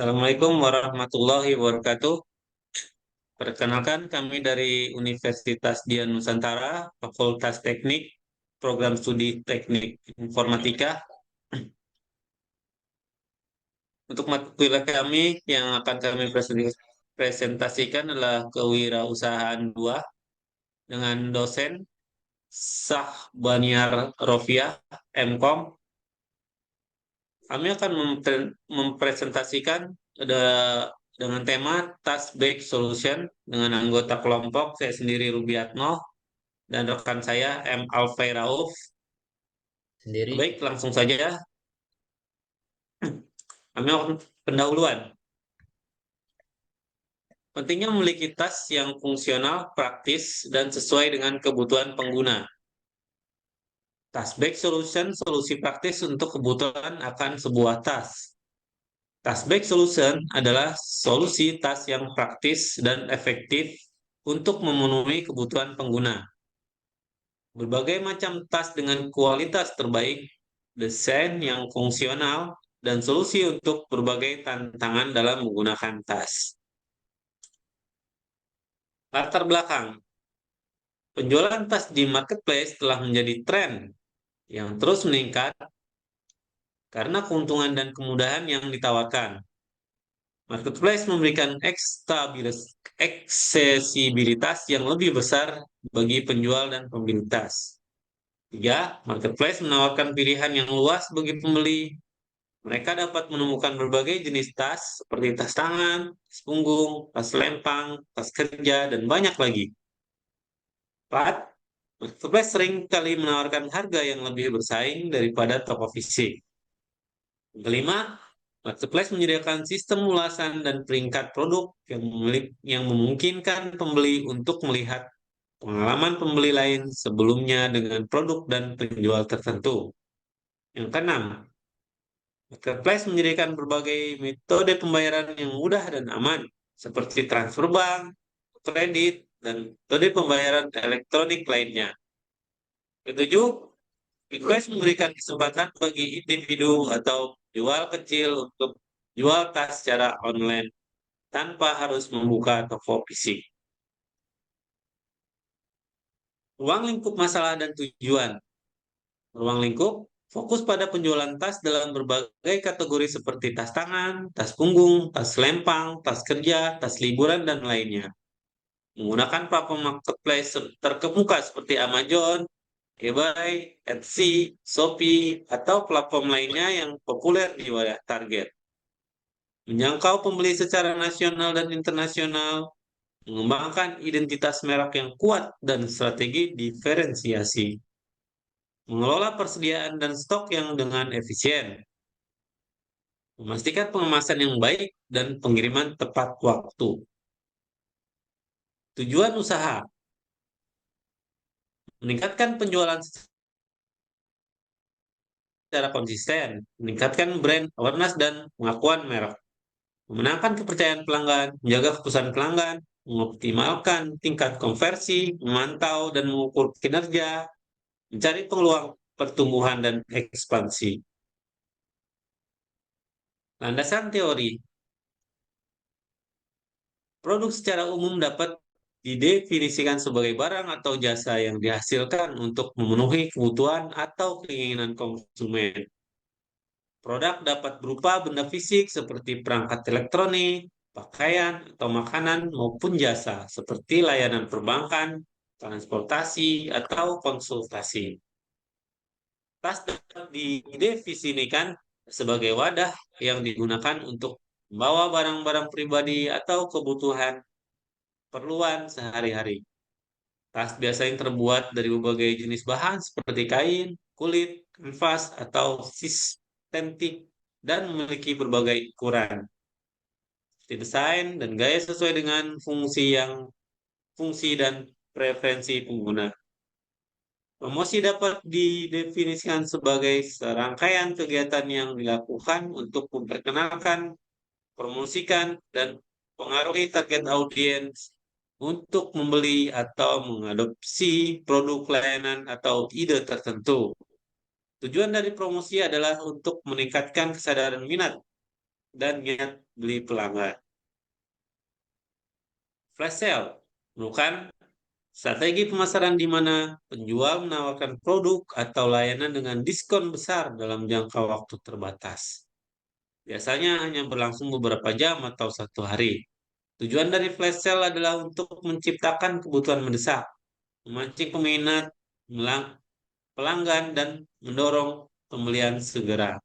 Assalamualaikum warahmatullahi wabarakatuh. Perkenalkan, kami dari Universitas Dian Nusantara, Fakultas Teknik, Program Studi Teknik Informatika. Untuk mata kuliah kami yang akan kami presentasikan adalah Kewirausahaan 2 dengan dosen Baniar Rofiah, MKOM. Kami akan mempresentasikan ada dengan tema task-based solution dengan anggota kelompok saya sendiri Rubiatno dan rekan saya M. Alfay Rauf. Sendiri. Baik, langsung saja. Kami akan pendahuluan. Pentingnya memiliki tas yang fungsional, praktis, dan sesuai dengan kebutuhan pengguna. Task-based solution, solusi praktis untuk kebutuhan akan sebuah tas. Task-based solution adalah solusi tas yang praktis dan efektif untuk memenuhi kebutuhan pengguna. Berbagai macam tas dengan kualitas terbaik, desain yang fungsional, dan solusi untuk berbagai tantangan dalam menggunakan tas. Latar belakang. Penjualan tas di marketplace telah menjadi tren yang terus meningkat karena keuntungan dan kemudahan yang ditawarkan. Marketplace memberikan aksesibilitas yang lebih besar bagi penjual dan pembeli tas. 3. Marketplace menawarkan pilihan yang luas bagi pembeli. Mereka dapat menemukan berbagai jenis tas seperti tas tangan, tas punggung, tas lempang, tas kerja, dan banyak lagi. 4. Marketplace sering kali menawarkan harga yang lebih bersaing daripada toko fisik. Kelima, marketplace menyediakan sistem ulasan dan peringkat produk yang memungkinkan pembeli untuk melihat pengalaman pembeli lain sebelumnya dengan produk dan penjual tertentu. Yang keenam, marketplace menyediakan berbagai metode pembayaran yang mudah dan aman, seperti transfer bank, kredit, dan metode pembayaran elektronik lainnya. Ketujuh, marketplace memberikan kesempatan bagi individu atau jual kecil untuk jual tas secara online tanpa harus membuka toko fisik. Ruang lingkup masalah dan tujuan. Ruang lingkup fokus pada penjualan tas dalam berbagai kategori seperti tas tangan, tas punggung, tas lempang, tas kerja, tas liburan, dan lainnya. Menggunakan platform marketplace terkemuka seperti Amazon, eBay, Etsy, Shopee, atau platform lainnya yang populer di wilayah target. Menjangkau pembeli secara nasional dan internasional, mengembangkan identitas merek yang kuat dan strategi diferensiasi. Mengelola persediaan dan stok yang dengan efisien. Memastikan pengemasan yang baik dan pengiriman tepat waktu. Tujuan usaha. Meningkatkan penjualan secara konsisten, meningkatkan brand awareness dan pengakuan merek, memenangkan kepercayaan pelanggan, menjaga kepuasan pelanggan, mengoptimalkan tingkat konversi, memantau dan mengukur kinerja, mencari peluang pertumbuhan dan ekspansi. Landasan teori. Produk secara umum dapat didefinisikan sebagai barang atau jasa yang dihasilkan untuk memenuhi kebutuhan atau keinginan konsumen. Produk dapat berupa benda fisik seperti perangkat elektronik, pakaian, atau makanan maupun jasa seperti layanan perbankan, transportasi, atau konsultasi. Tas dapat didefinisikan sebagai wadah yang digunakan untuk membawa barang-barang pribadi atau kebutuhan perluan sehari-hari. Tas biasanya terbuat dari berbagai jenis bahan seperti kain, kulit, kanvas, atau sintetik dan memiliki berbagai ukuran. Seperti desain dan gaya sesuai dengan fungsi dan preferensi pengguna. Promosi dapat didefinisikan sebagai serangkaian kegiatan yang dilakukan untuk memperkenalkan, promosikan, dan pengaruhi target audiens untuk membeli atau mengadopsi produk layanan atau ide tertentu. Tujuan dari promosi adalah untuk meningkatkan kesadaran minat dan niat beli pelanggan. Flash sale merupakan strategi pemasaran di mana penjual menawarkan produk atau layanan dengan diskon besar dalam jangka waktu terbatas. Biasanya hanya berlangsung beberapa jam atau 1 hari. Tujuan dari flash sale adalah untuk menciptakan kebutuhan mendesak, memancing peminat, pelanggan, dan mendorong pembelian segera.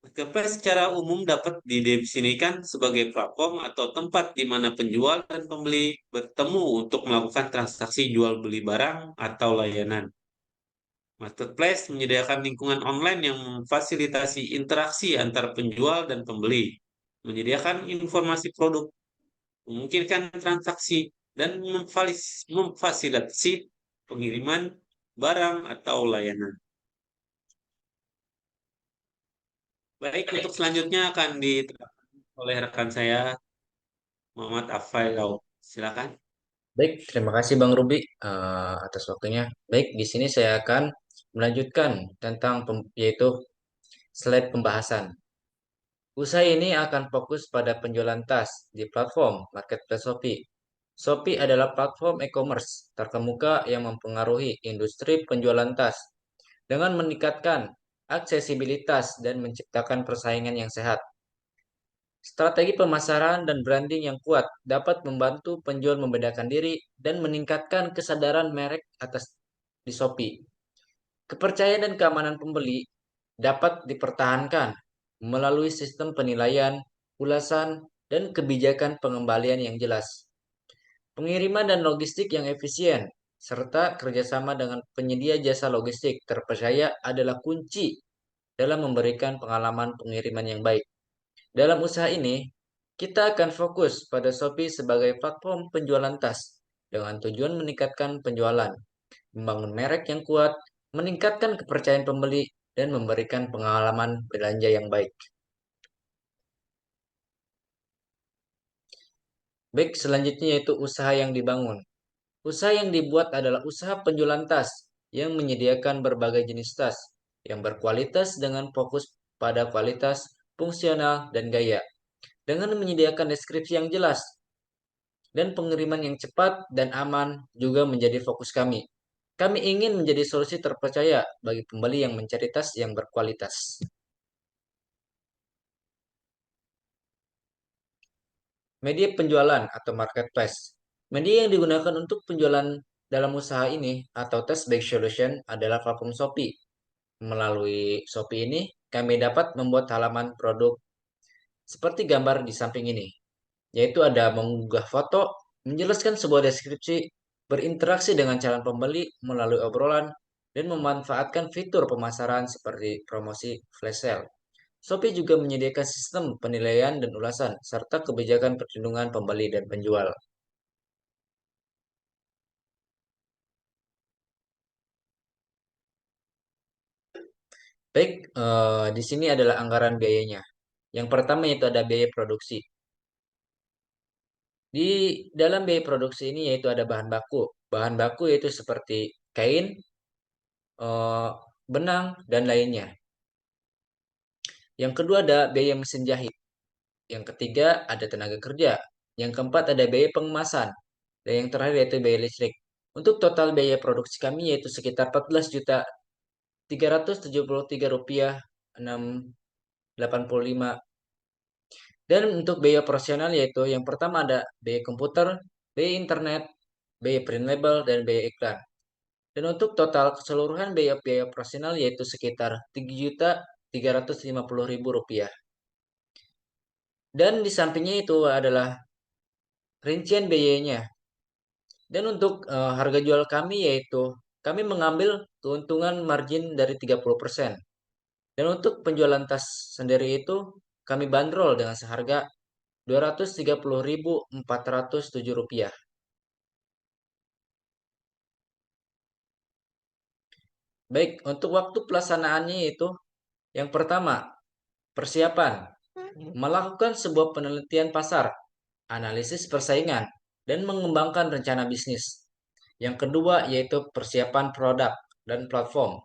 Marketplace secara umum dapat didefinisikan sebagai platform atau tempat di mana penjual dan pembeli bertemu untuk melakukan transaksi jual beli barang atau layanan. Marketplace menyediakan lingkungan online yang memfasilitasi interaksi antar penjual dan pembeli, menyediakan informasi produk, memungkinkan transaksi, dan memfasilitasi pengiriman barang atau layanan. Baik, untuk selanjutnya akan diterangkan oleh rekan saya, Muhammad Afailau. Silakan. Baik, terima kasih Bang Ruby atas waktunya. Baik, di sini saya akan melanjutkan tentang yaitu slide pembahasan. Usaha ini akan fokus pada penjualan tas di platform Marketplace Shopee. Shopee adalah platform e-commerce terkemuka yang mempengaruhi industri penjualan tas dengan meningkatkan aksesibilitas dan menciptakan persaingan yang sehat. Strategi pemasaran dan branding yang kuat dapat membantu penjual membedakan diri dan meningkatkan kesadaran merek atas di Shopee. Kepercayaan dan keamanan pembeli dapat dipertahankan melalui sistem penilaian, ulasan, dan kebijakan pengembalian yang jelas. Pengiriman dan logistik yang efisien, serta kerjasama dengan penyedia jasa logistik terpercaya adalah kunci dalam memberikan pengalaman pengiriman yang baik. Dalam usaha ini, kita akan fokus pada Shopee sebagai platform penjualan tas dengan tujuan meningkatkan penjualan, membangun merek yang kuat, meningkatkan kepercayaan pembeli, dan memberikan pengalaman belanja yang baik. Baik, selanjutnya yaitu usaha yang dibangun. Usaha yang dibuat adalah usaha penjualan tas yang menyediakan berbagai jenis tas yang berkualitas dengan fokus pada kualitas, fungsional, dan gaya. Dengan menyediakan deskripsi yang jelas dan pengiriman yang cepat dan aman juga menjadi fokus kami. Kami ingin menjadi solusi terpercaya bagi pembeli yang mencari tas yang berkualitas. Media penjualan atau marketplace. Media yang digunakan untuk penjualan dalam usaha ini atau test-based solution adalah platform Shopee. Melalui Shopee ini, kami dapat membuat halaman produk seperti gambar di samping ini, yaitu ada mengunggah foto, menjelaskan sebuah deskripsi, berinteraksi dengan calon pembeli melalui obrolan, dan memanfaatkan fitur pemasaran seperti promosi flash sale. Shopee juga menyediakan sistem penilaian dan ulasan, serta kebijakan perlindungan pembeli dan penjual. Baik, di sini adalah anggaran biayanya. Yang pertama itu ada biaya produksi. Di dalam biaya produksi ini yaitu ada bahan baku. Bahan baku yaitu seperti kain, eh, benang, dan lainnya. Yang kedua ada biaya mesin jahit. Yang ketiga ada tenaga kerja. Yang keempat ada biaya pengemasan. Dan yang terakhir yaitu biaya listrik. Untuk total biaya produksi kami yaitu sekitar 14.373 rupiah 685. Dan untuk biaya operasional yaitu yang pertama ada biaya komputer, biaya internet, biaya print label, dan biaya iklan. Dan untuk total keseluruhan biaya operasional yaitu sekitar 3.350.000 rupiah. Dan di sampingnya itu adalah rincian biayanya. Dan untuk harga jual kami yaitu kami mengambil keuntungan margin dari 30%. Dan untuk penjualan tas sendiri itu kami bandrol dengan seharga Rp230.407. Baik, untuk waktu pelaksanaannya itu yang pertama, persiapan. Melakukan sebuah penelitian pasar, analisis persaingan, dan mengembangkan rencana bisnis. Yang kedua yaitu persiapan produk dan platform.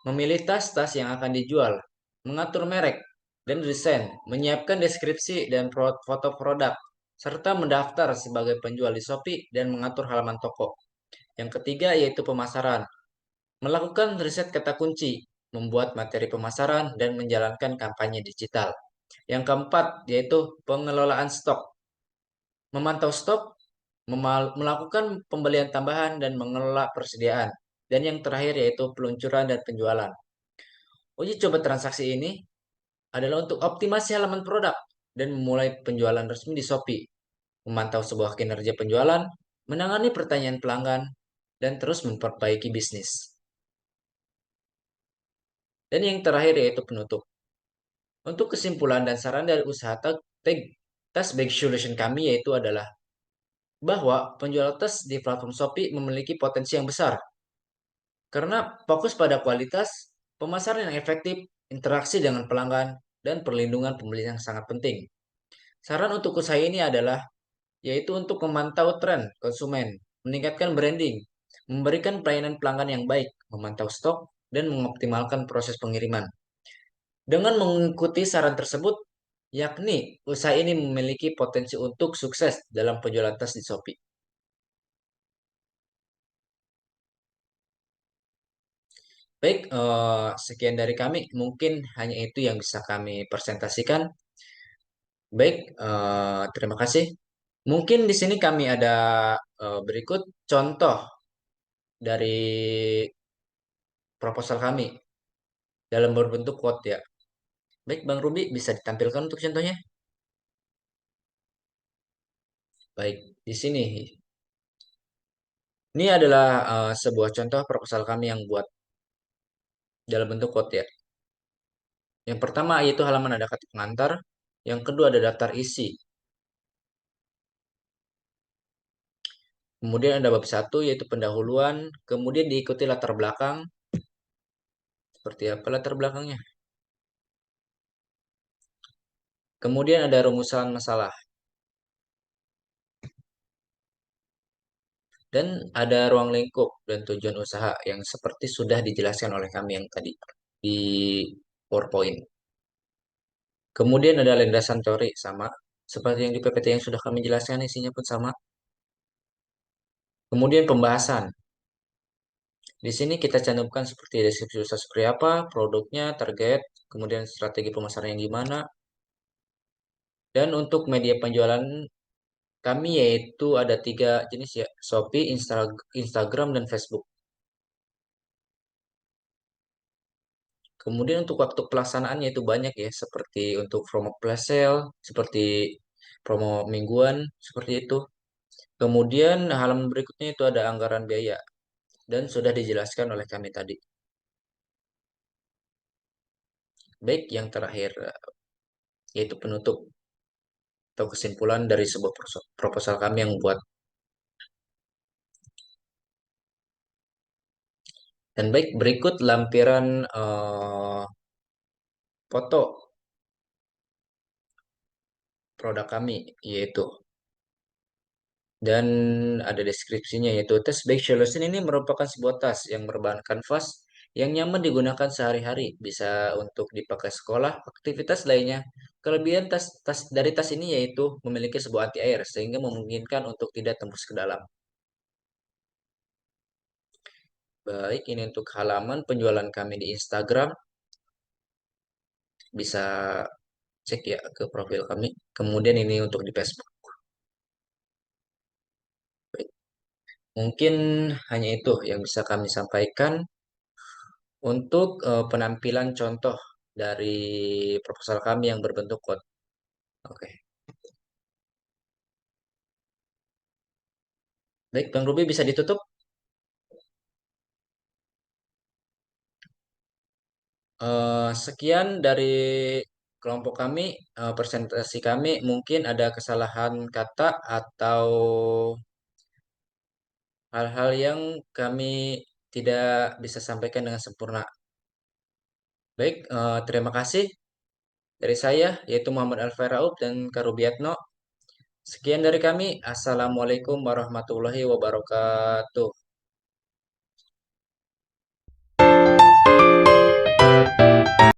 Memilih tas-tas yang akan dijual, mengatur merek, dan desain, menyiapkan deskripsi dan foto produk, serta mendaftar sebagai penjual di Shopee dan mengatur halaman toko. Yang ketiga yaitu pemasaran, melakukan riset kata kunci, membuat materi pemasaran, dan menjalankan kampanye digital. Yang keempat yaitu pengelolaan stok, memantau stok, melakukan pembelian tambahan, dan mengelola persediaan. Dan yang terakhir yaitu peluncuran dan penjualan. Uji coba transaksi ini adalah untuk optimasi halaman produk dan memulai penjualan resmi di Shopee, memantau sebuah kinerja penjualan, menangani pertanyaan pelanggan, dan terus memperbaiki bisnis. Dan yang terakhir yaitu penutup. Untuk kesimpulan dan saran dari usaha task bag solution kami yaitu adalah bahwa penjual tas di platform Shopee memiliki potensi yang besar karena fokus pada kualitas, pemasaran yang efektif, interaksi dengan pelanggan, dan perlindungan pembeli yang sangat penting. Saran untuk usaha ini adalah yaitu untuk memantau tren konsumen, meningkatkan branding, memberikan pelayanan pelanggan yang baik, memantau stok, dan mengoptimalkan proses pengiriman. Dengan mengikuti saran tersebut, yakni usaha ini memiliki potensi untuk sukses dalam penjualan tas di Shopee. Baik, sekian dari kami. Mungkin hanya itu yang bisa kami presentasikan. Baik, terima kasih. Mungkin di sini kami ada berikut contoh dari proposal kami dalam berbentuk quote ya. Baik, Bang Ruby bisa ditampilkan untuk contohnya. Baik, di sini. Ini adalah sebuah contoh proposal kami yang buat dalam bentuk quote ya. Yang pertama yaitu halaman ada kata pengantar. Yang kedua ada daftar isi. Kemudian ada bab satu yaitu pendahuluan. Kemudian diikuti latar belakang. Seperti apa latar belakangnya? Kemudian ada rumusan masalah. Dan ada ruang lingkup dan tujuan usaha yang seperti sudah dijelaskan oleh kami yang tadi di PowerPoint. Kemudian ada landasan teori sama seperti yang di PPT yang sudah kami jelaskan isinya pun sama. Kemudian pembahasan. Di sini kita cantumkan seperti deskripsi usaha seperti apa, produknya, target, kemudian strategi pemasaran yang gimana. Dan untuk media penjualan kami yaitu ada 3 jenis ya, Shopee, Instagram, dan Facebook. Kemudian untuk waktu pelaksanaannya itu banyak ya, seperti untuk promo flash sale, seperti promo mingguan, seperti itu. Kemudian halaman berikutnya itu ada anggaran biaya dan sudah dijelaskan oleh kami tadi. Baik, yang terakhir yaitu penutup atau kesimpulan dari sebuah proposal kami yang buat. Dan baik, berikut lampiran foto produk kami yaitu dan ada deskripsinya yaitu tas bag solution ini merupakan sebuah tas yang berbahan kanvas yang nyaman digunakan sehari-hari, bisa untuk dipakai sekolah, aktivitas lainnya. Kelebihan tas dari tas ini yaitu memiliki sebuah anti air sehingga memungkinkan untuk tidak tembus ke dalam. Baik, ini untuk halaman penjualan kami di Instagram. Bisa cek ya ke profil kami. Kemudian ini untuk di Facebook. Baik, mungkin hanya itu yang bisa kami sampaikan untuk penampilan contoh dari proposal kami yang berbentuk quote. Oke. Baik, Bang Ruby bisa ditutup. Sekian dari kelompok kami, presentasi kami mungkin ada kesalahan kata atau hal-hal yang kami tidak bisa sampaikan dengan sempurna. Baik, terima kasih dari saya yaitu Muhammad Alfa Raub dan Karubiatno. Sekian dari kami. Assalamualaikum warahmatullahi wabarakatuh.